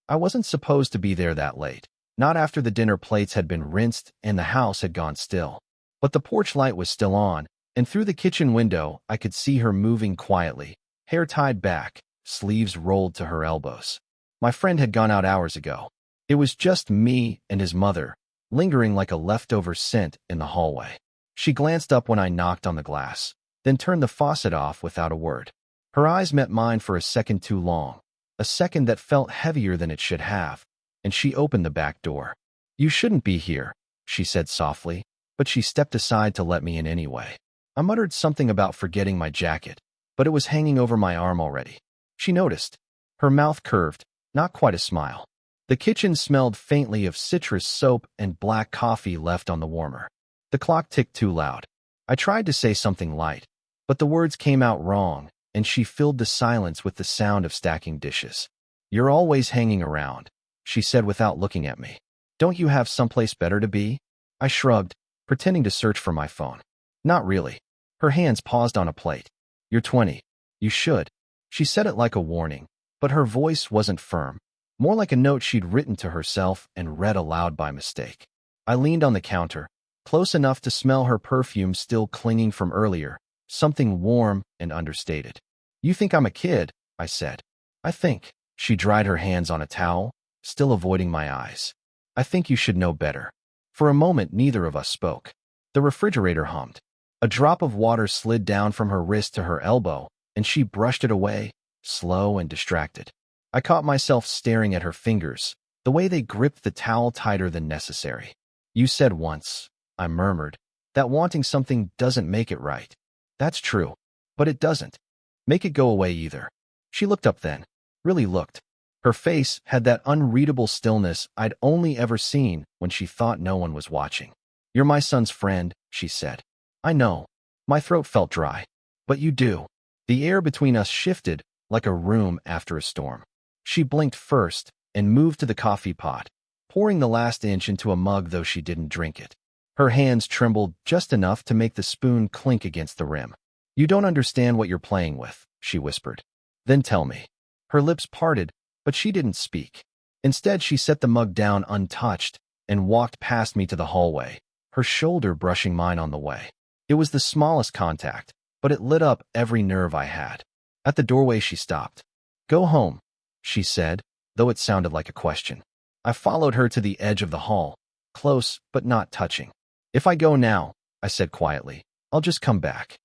I wasn't supposed to be there that late, not after the dinner plates had been rinsed and the house had gone still. But the porch light was still on, and through the kitchen window I could see her moving quietly, hair tied back, sleeves rolled to her elbows. My friend had gone out hours ago. It was just me and his mother, lingering like a leftover scent in the hallway. She glanced up when I knocked on the glass, then turned the faucet off without a word. Her eyes met mine for a second too long, a second that felt heavier than it should have, and she opened the back door. "You shouldn't be here," she said softly, but she stepped aside to let me in anyway. I muttered something about forgetting my jacket, but it was hanging over my arm already. She noticed. Her mouth curved, not quite a smile. The kitchen smelled faintly of citrus soap and black coffee left on the warmer. The clock ticked too loud. I tried to say something light, but the words came out wrong, and she filled the silence with the sound of stacking dishes. "You're always hanging around," she said without looking at me. "Don't you have someplace better to be?" I shrugged, pretending to search for my phone. "Not really." Her hands paused on a plate. "You're 20. You should." She said it like a warning, but her voice wasn't firm, more like a note she'd written to herself and read aloud by mistake. I leaned on the counter, close enough to smell her perfume still clinging from earlier, something warm and understated. "You think I'm a kid," I said. "I think." She dried her hands on a towel, still avoiding my eyes. "I think you should know better." For a moment, neither of us spoke. The refrigerator hummed. A drop of water slid down from her wrist to her elbow, and she brushed it away, slow and distracted. I caught myself staring at her fingers, the way they gripped the towel tighter than necessary. "You said once," I murmured, "that wanting something doesn't make it right." "That's true, but it doesn't make it go away either." She looked up then, really looked. Her face had that unreadable stillness I'd only ever seen when she thought no one was watching. "You're my son's friend," she said. "I know." My throat felt dry. "But you do." The air between us shifted, like a room after a storm. She blinked first and moved to the coffee pot, pouring the last inch into a mug though she didn't drink it. Her hands trembled just enough to make the spoon clink against the rim. "You don't understand what you're playing with," she whispered. "Then tell me." Her lips parted, but she didn't speak. Instead, she set the mug down untouched and walked past me to the hallway, her shoulder brushing mine on the way. It was the smallest contact, but it lit up every nerve I had. At the doorway, she stopped. "Go home," she said, though it sounded like a question. I followed her to the edge of the hall, close but not touching. "If I go now," I said quietly, "I'll just come back."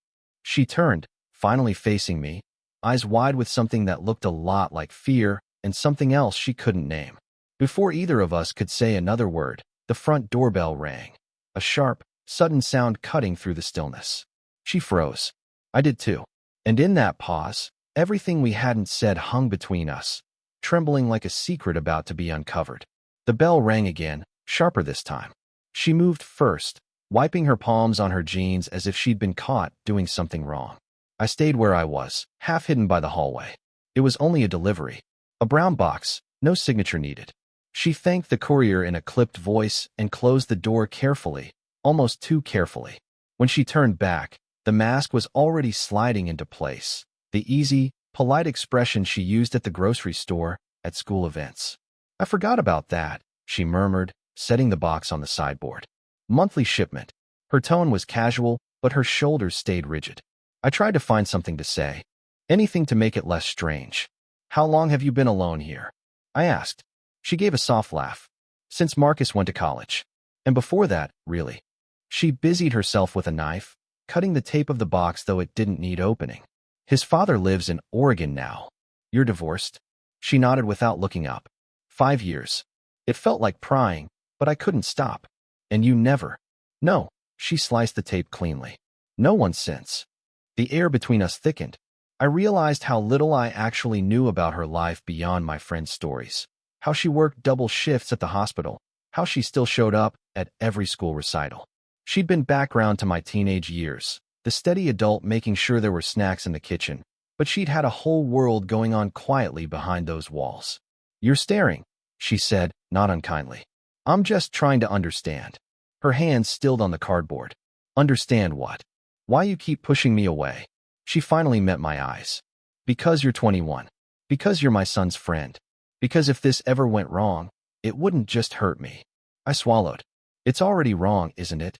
She turned, finally facing me, eyes wide with something that looked a lot like fear and something else she couldn't name. Before either of us could say another word, the front doorbell rang, a sharp, sudden sound cutting through the stillness. She froze. I did too. And in that pause, everything we hadn't said hung between us, trembling like a secret about to be uncovered. The bell rang again, sharper this time. She moved first, wiping her palms on her jeans as if she'd been caught doing something wrong. I stayed where I was, half hidden by the hallway. It was only a delivery. A brown box, no signature needed. She thanked the courier in a clipped voice and closed the door carefully, almost too carefully. When she turned back, the mask was already sliding into place, the easy, polite expression she used at the grocery store, at school events. "I forgot about that," she murmured, setting the box on the sideboard. "Monthly shipment." Her tone was casual, but her shoulders stayed rigid. I tried to find something to say, anything to make it less strange. "How long have you been alone here?" I asked. She gave a soft laugh. "Since Marcus went to college. And before that, really." She busied herself with a knife, cutting the tape of the box though it didn't need opening. "His father lives in Oregon now." "You're divorced?" She nodded without looking up. 5 years. It felt like prying, but I couldn't stop. "And you never?" "No." She sliced the tape cleanly. "No one since." The air between us thickened. I realized how little I actually knew about her life beyond my friend's stories. How she worked double shifts at the hospital. How she still showed up at every school recital. She'd been background to my teenage years, the steady adult making sure there were snacks in the kitchen, but she'd had a whole world going on quietly behind those walls. "You're staring," she said, not unkindly. "I'm just trying to understand." Her hands stilled on the cardboard. "Understand what?" "Why you keep pushing me away." She finally met my eyes. "Because you're 21. Because you're my son's friend." Because if this ever went wrong, it wouldn't just hurt me. I swallowed. It's already wrong, isn't it?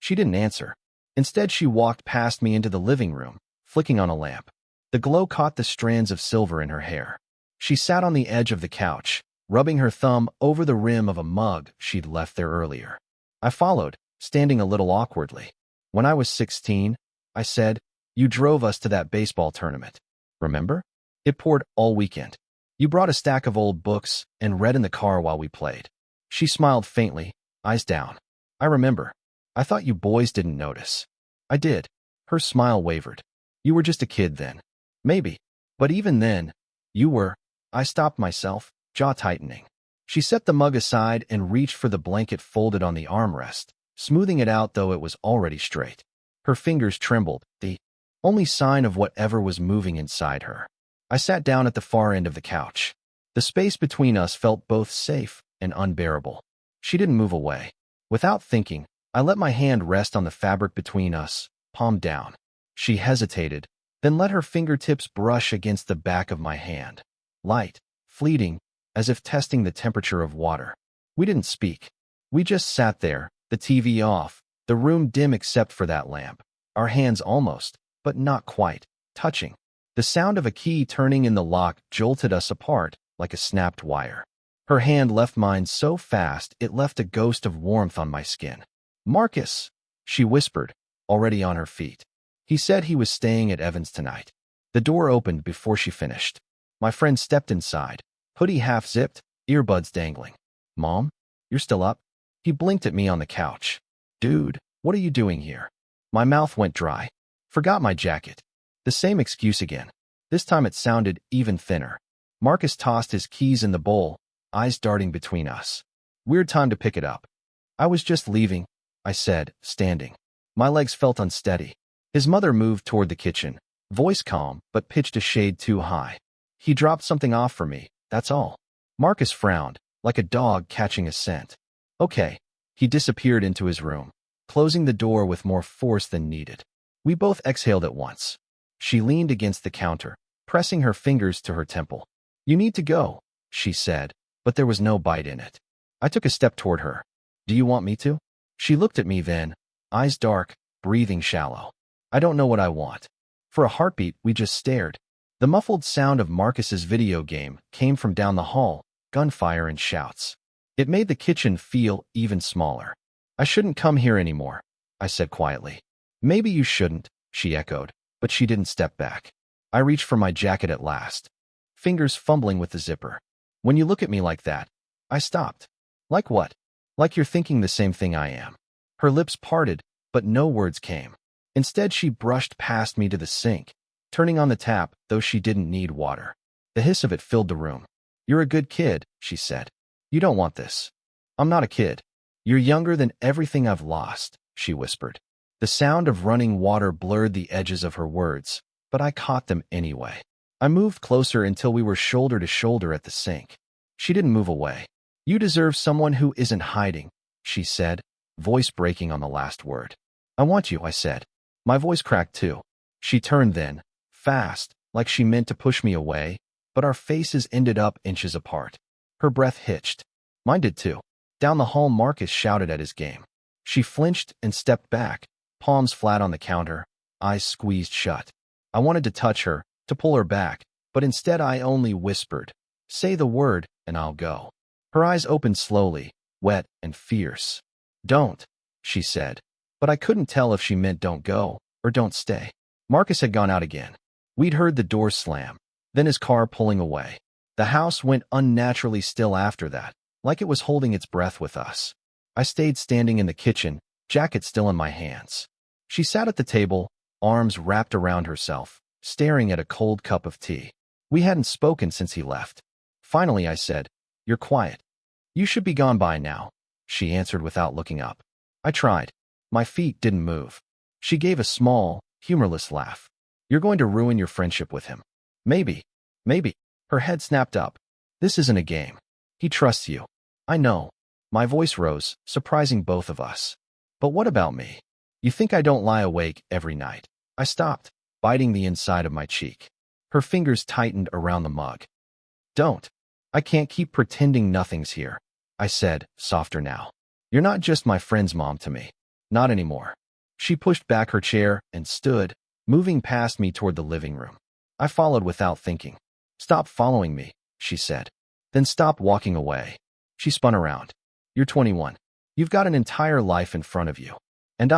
She didn't answer. Instead, she walked past me into the living room, flicking on a lamp. The glow caught the strands of silver in her hair. She sat on the edge of the couch, rubbing her thumb over the rim of a mug she'd left there earlier. I followed, standing a little awkwardly. When I was 16, I said, you drove us to that baseball tournament. Remember? It poured all weekend. You brought a stack of old books and read in the car while we played. She smiled faintly, eyes down. I remember. I thought you boys didn't notice. I did. Her smile wavered. You were just a kid then. Maybe. But even then, you were. I stopped myself, jaw tightening. She set the mug aside and reached for the blanket folded on the armrest, smoothing it out though it was already straight. Her fingers trembled, the only sign of whatever was moving inside her. I sat down at the far end of the couch. The space between us felt both safe and unbearable. She didn't move away. Without thinking, I let my hand rest on the fabric between us, palm down. She hesitated, then let her fingertips brush against the back of my hand. Light, fleeting, as if testing the temperature of water. We didn't speak. We just sat there, the TV off, the room dim except for that lamp. Our hands almost, but not quite, touching. The sound of a key turning in the lock jolted us apart like a snapped wire. Her hand left mine so fast it left a ghost of warmth on my skin. Marcus, she whispered, already on her feet. He said he was staying at Evan's tonight. The door opened before she finished. My friend stepped inside, hoodie half-zipped, earbuds dangling. Mom, you're still up? He blinked at me on the couch. Dude, what are you doing here? My mouth went dry. Forgot my jacket. The same excuse again. This time it sounded even thinner. Marcus tossed his keys in the bowl, eyes darting between us. Weird time to pick it up. I was just leaving, I said, standing. My legs felt unsteady. His mother moved toward the kitchen, voice calm but pitched a shade too high. He dropped something off for me, that's all. Marcus frowned, like a dog catching a scent. Okay. He disappeared into his room, closing the door with more force than needed. We both exhaled at once. She leaned against the counter, pressing her fingers to her temple. You need to go, she said, but there was no bite in it. I took a step toward her. Do you want me to? She looked at me then, eyes dark, breathing shallow. I don't know what I want. For a heartbeat, we just stared. The muffled sound of Marcus's video game came from down the hall, gunfire and shouts. It made the kitchen feel even smaller. I shouldn't come here anymore, I said quietly. Maybe you shouldn't, she echoed, but she didn't step back. I reached for my jacket at last, fingers fumbling with the zipper. When you look at me like that, I stopped. Like what? Like you're thinking the same thing I am. Her lips parted, but no words came. Instead, she brushed past me to the sink, turning on the tap, though she didn't need water. The hiss of it filled the room. You're a good kid, she said. You don't want this. I'm not a kid. You're younger than everything I've lost, she whispered. The sound of running water blurred the edges of her words, but I caught them anyway. I moved closer until we were shoulder to shoulder at the sink. She didn't move away. You deserve someone who isn't hiding, she said, voice breaking on the last word. I want you, I said. My voice cracked too. She turned then, fast, like she meant to push me away, but our faces ended up inches apart. Her breath hitched. Mine did too. Down the hall, Marcus shouted at his game. She flinched and stepped back, palms flat on the counter, eyes squeezed shut. I wanted to touch her, to pull her back, but instead I only whispered, say the word, and I'll go. Her eyes opened slowly, wet and fierce. Don't, she said, but I couldn't tell if she meant don't go or don't stay. Marcus had gone out again. We'd heard the door slam, then his car pulling away. The house went unnaturally still after that, like it was holding its breath with us. I stayed standing in the kitchen, jacket still in my hands. She sat at the table, arms wrapped around herself, staring at a cold cup of tea. We hadn't spoken since he left. Finally, I said, You're quiet. You should be gone by now, she answered without looking up. I tried. My feet didn't move. She gave a small, humorless laugh. You're going to ruin your friendship with him. Maybe. Her head snapped up. This isn't a game. He trusts you. I know. My voice rose, surprising both of us. But what about me? You think I don't lie awake every night? I stopped, biting the inside of my cheek. Her fingers tightened around the mug. Don't. I can't keep pretending nothing's here, I said, softer now. You're not just my friend's mom to me. Not anymore. She pushed back her chair and stood, moving past me toward the living room. I followed without thinking. Stop following me, she said. Then stop walking away. She spun around. You're 21. You've got an entire life in front of you. And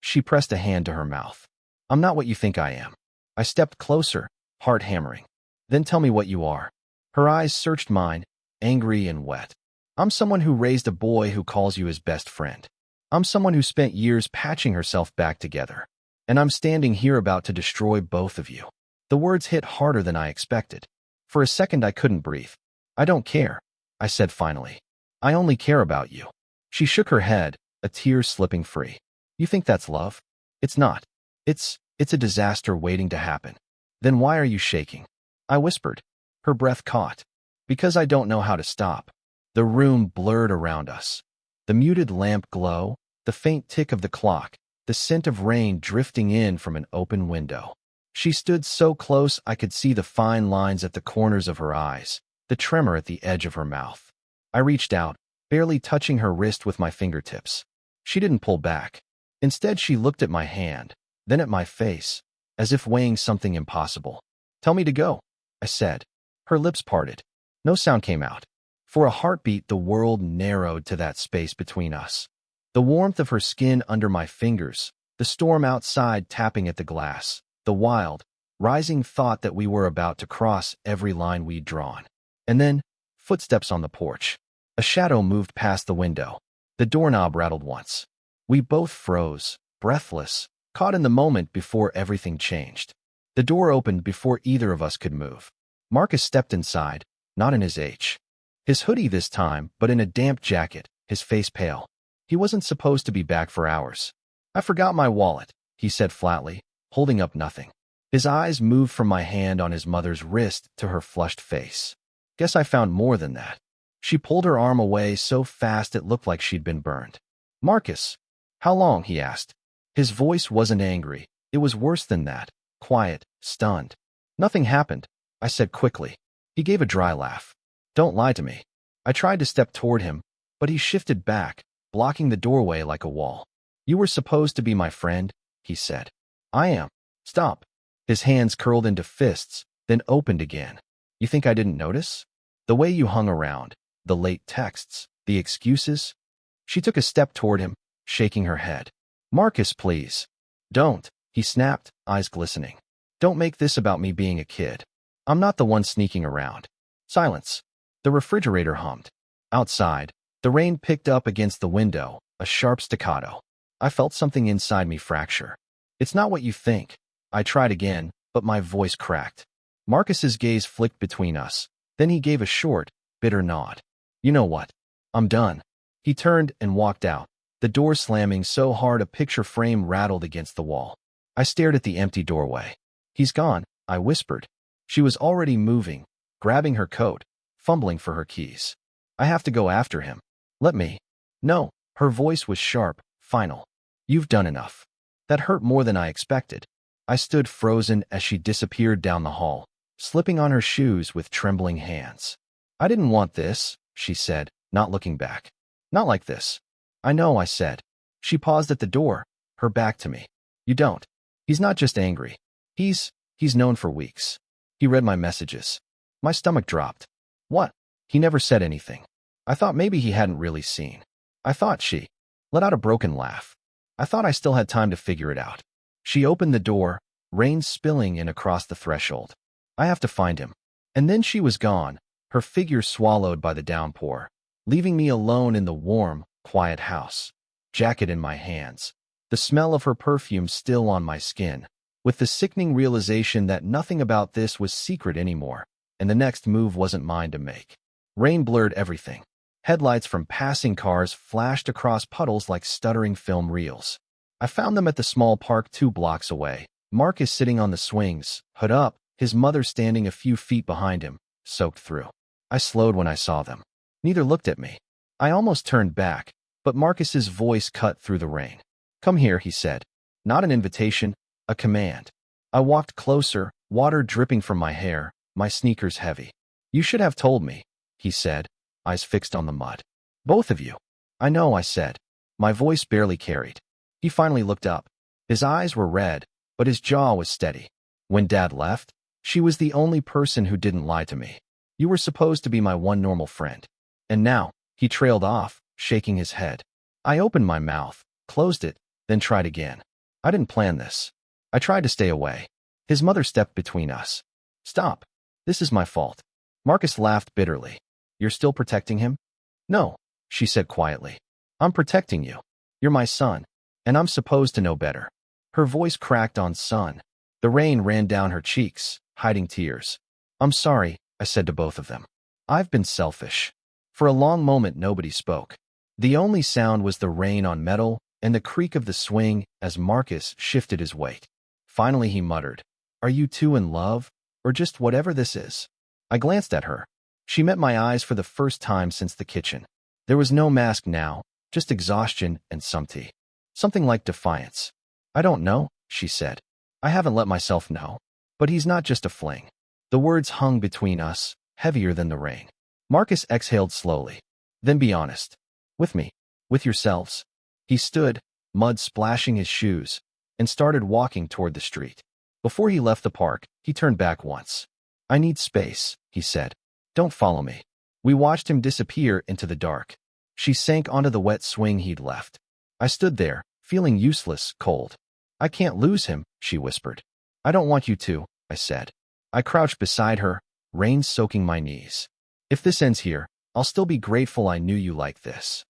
she pressed a hand to her mouth. I'm not what you think I am. I stepped closer, heart hammering. Then tell me what you are. Her eyes searched mine, angry and wet. I'm someone who raised a boy who calls you his best friend. I'm someone who spent years patching herself back together. And I'm standing here about to destroy both of you. The words hit harder than I expected. For a second I couldn't breathe. I don't care, I said finally. I only care about you. She shook her head, a tear slipping free. You think that's love? It's not. It's a disaster waiting to happen. Then why are you shaking? I whispered. Her breath caught. Because I don't know how to stop. The room blurred around us. The muted lamp glow, the faint tick of the clock, the scent of rain drifting in from an open window. She stood so close I could see the fine lines at the corners of her eyes, the tremor at the edge of her mouth. I reached out, barely touching her wrist with my fingertips. She didn't pull back. Instead, she looked at my hand, then at my face, as if weighing something impossible. Tell me to go, I said. Her lips parted. No sound came out. For a heartbeat, the world narrowed to that space between us. The warmth of her skin under my fingers, the storm outside tapping at the glass, the wild, rising thought that we were about to cross every line we'd drawn. And then, footsteps on the porch. A shadow moved past the window. The doorknob rattled once. We both froze, breathless, caught in the moment before everything changed. The door opened before either of us could move. Marcus stepped inside, not in his his hoodie this time, but in a damp jacket, his face pale. He wasn't supposed to be back for hours. I forgot my wallet, he said flatly, holding up nothing. His eyes moved from my hand on his mother's wrist to her flushed face. Guess I found more than that. She pulled her arm away so fast it looked like she'd been burned. Marcus, how long? He asked. His voice wasn't angry. It was worse than that. Quiet, stunned. Nothing happened, I said quickly. He gave a dry laugh. Don't lie to me. I tried to step toward him, but he shifted back, blocking the doorway like a wall. You were supposed to be my friend, he said. I am. Stop. His hands curled into fists, then opened again. You think I didn't notice? The way you hung around, the late texts, the excuses. She took a step toward him, shaking her head. Marcus, please. Don't, he snapped, eyes glistening. Don't make this about me being a kid. I'm not the one sneaking around. Silence. The refrigerator hummed. Outside, the rain picked up against the window, a sharp staccato. I felt something inside me fracture. It's not what you think. I tried again, but my voice cracked. Marcus's gaze flicked between us. Then he gave a short, bitter nod. You know what? I'm done. He turned and walked out, the door slamming so hard a picture frame rattled against the wall. I stared at the empty doorway. He's gone, I whispered. She was already moving, grabbing her coat, fumbling for her keys. I have to go after him. Let me. No, her voice was sharp, final. You've done enough. That hurt more than I expected. I stood frozen as she disappeared down the hall, slipping on her shoes with trembling hands. I didn't want this, she said, not looking back. Not like this. I know, I said. She paused at the door, her back to me. You don't. He's not just angry. He's known for weeks. He read my messages. My stomach dropped. What? He never said anything. I thought maybe he hadn't really seen. I thought she let out a broken laugh. I thought I still had time to figure it out. She opened the door, rain spilling in across the threshold. I have to find him. And then she was gone, her figure swallowed by the downpour, leaving me alone in the warm, quiet house. Jacket in my hands, the smell of her perfume still on my skin, with the sickening realization that nothing about this was secret anymore, and the next move wasn't mine to make. Rain blurred everything. Headlights from passing cars flashed across puddles like stuttering film reels. I found them at the small park 2 blocks away. Marcus sitting on the swings, hood up, his mother standing a few feet behind him, soaked through. I slowed when I saw them. Neither looked at me. I almost turned back, but Marcus's voice cut through the rain. Come here, he said. Not an invitation, a command. I walked closer, water dripping from my hair, my sneakers heavy. You should have told me. he said, eyes fixed on the mud. Both of you. I know, I said. My voice barely carried. He finally looked up. His eyes were red, but his jaw was steady. When Dad left, she was the only person who didn't lie to me. You were supposed to be my one normal friend. And now, he trailed off, shaking his head. I opened my mouth, closed it, then tried again. I didn't plan this. I tried to stay away. His mother stepped between us. Stop. This is my fault. Marcus laughed bitterly. You're still protecting him? No, she said quietly. I'm protecting you. You're my son, and I'm supposed to know better. Her voice cracked on son. The rain ran down her cheeks, hiding tears. I'm sorry, I said to both of them. I've been selfish. For a long moment, nobody spoke. The only sound was the rain on metal and the creak of the swing as Marcus shifted his weight. Finally, he muttered, Are you two in love, or just whatever this is? I glanced at her. She met my eyes for the first time since the kitchen. There was no mask now, just exhaustion and something like defiance. I don't know, she said. I haven't let myself know. But he's not just a fling. The words hung between us, heavier than the rain. Marcus exhaled slowly. Then be honest. With me. With yourselves. He stood, mud splashing his shoes, and started walking toward the street. Before he left the park, he turned back once. I need space, he said. Don't follow me. We watched him disappear into the dark. She sank onto the wet swing he'd left. I stood there, feeling useless, cold. I can't lose him, she whispered. I don't want you to, I said. I crouched beside her, rain soaking my knees. If this ends here, I'll still be grateful I knew you like this.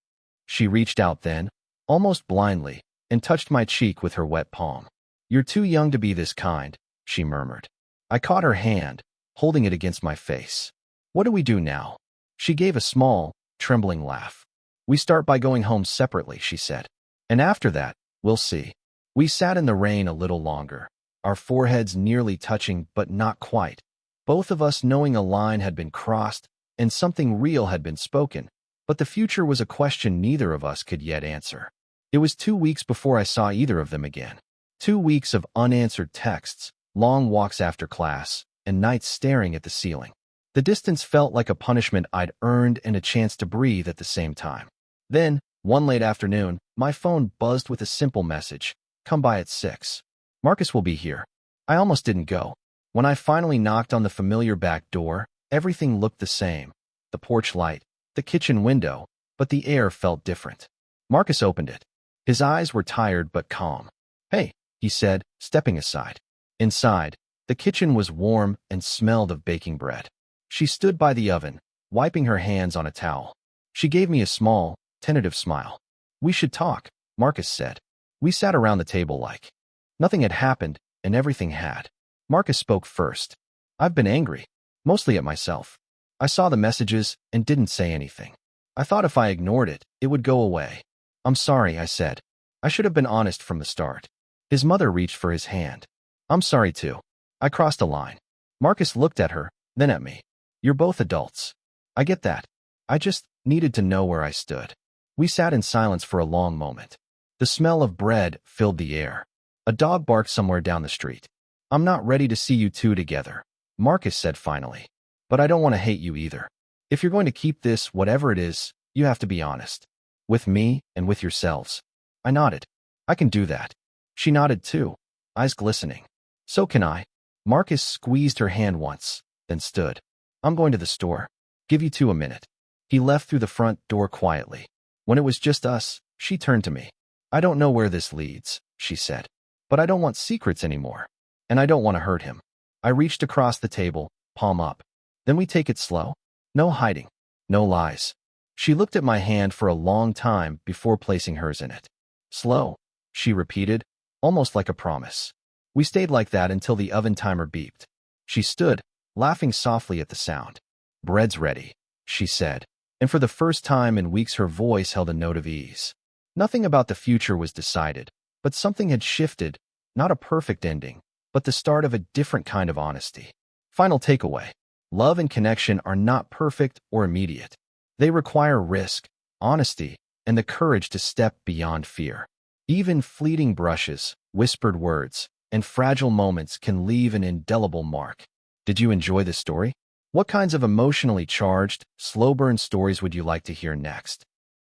She reached out then, almost blindly, and touched my cheek with her wet palm. You're too young to be this kind, she murmured. I caught her hand, holding it against my face. What do we do now? She gave a small, trembling laugh. We start by going home separately, she said. And after that, we'll see. We sat in the rain a little longer, our foreheads nearly touching but not quite, both of us knowing a line had been crossed and something real had been spoken, but the future was a question neither of us could yet answer. It was 2 weeks before I saw either of them again. 2 weeks of unanswered texts, long walks after class, and nights staring at the ceiling. The distance felt like a punishment I'd earned and a chance to breathe at the same time. Then, one late afternoon, my phone buzzed with a simple message. Come by at 6. Marcus will be here. I almost didn't go. When I finally knocked on the familiar back door, everything looked the same. The porch light, the kitchen window, but the air felt different. Marcus opened it. His eyes were tired but calm. Hey, he said, stepping aside. Inside, the kitchen was warm and smelled of baking bread. She stood by the oven, wiping her hands on a towel. She gave me a small, tentative smile. We should talk, Marcus said. We sat around the table like nothing had happened, and everything had. Marcus spoke first. I've been angry, mostly at myself. I saw the messages and didn't say anything. I thought if I ignored it, it would go away. I'm sorry, I said. I should have been honest from the start. His mother reached for his hand. I'm sorry too. I crossed a line. Marcus looked at her, then at me. You're both adults. I get that. I just needed to know where I stood. We sat in silence for a long moment. The smell of bread filled the air. A dog barked somewhere down the street. I'm not ready to see you two together, Marcus said finally. But I don't want to hate you either. If you're going to keep this, whatever it is, you have to be honest. With me and with yourselves. I nodded. I can do that. She nodded too, eyes glistening. So can I. Marcus squeezed her hand once, then stood. I'm going to the store. Give you two a minute. He left through the front door quietly. When it was just us, she turned to me. I don't know where this leads, she said. But I don't want secrets anymore. And I don't want to hurt him. I reached across the table, palm up. Then we take it slow. No hiding. No lies. She looked at my hand for a long time before placing hers in it. Slow, she repeated, almost like a promise. We stayed like that until the oven timer beeped. She stood, laughing softly at the sound. Bread's ready, she said, and for the first time in weeks her voice held a note of ease. Nothing about the future was decided, but something had shifted, not a perfect ending, but the start of a different kind of honesty. Final takeaway. Love and connection are not perfect or immediate. They require risk, honesty, and the courage to step beyond fear. Even fleeting brushes, whispered words, and fragile moments can leave an indelible mark. Did you enjoy this story? What kinds of emotionally charged, slow burn stories would you like to hear next?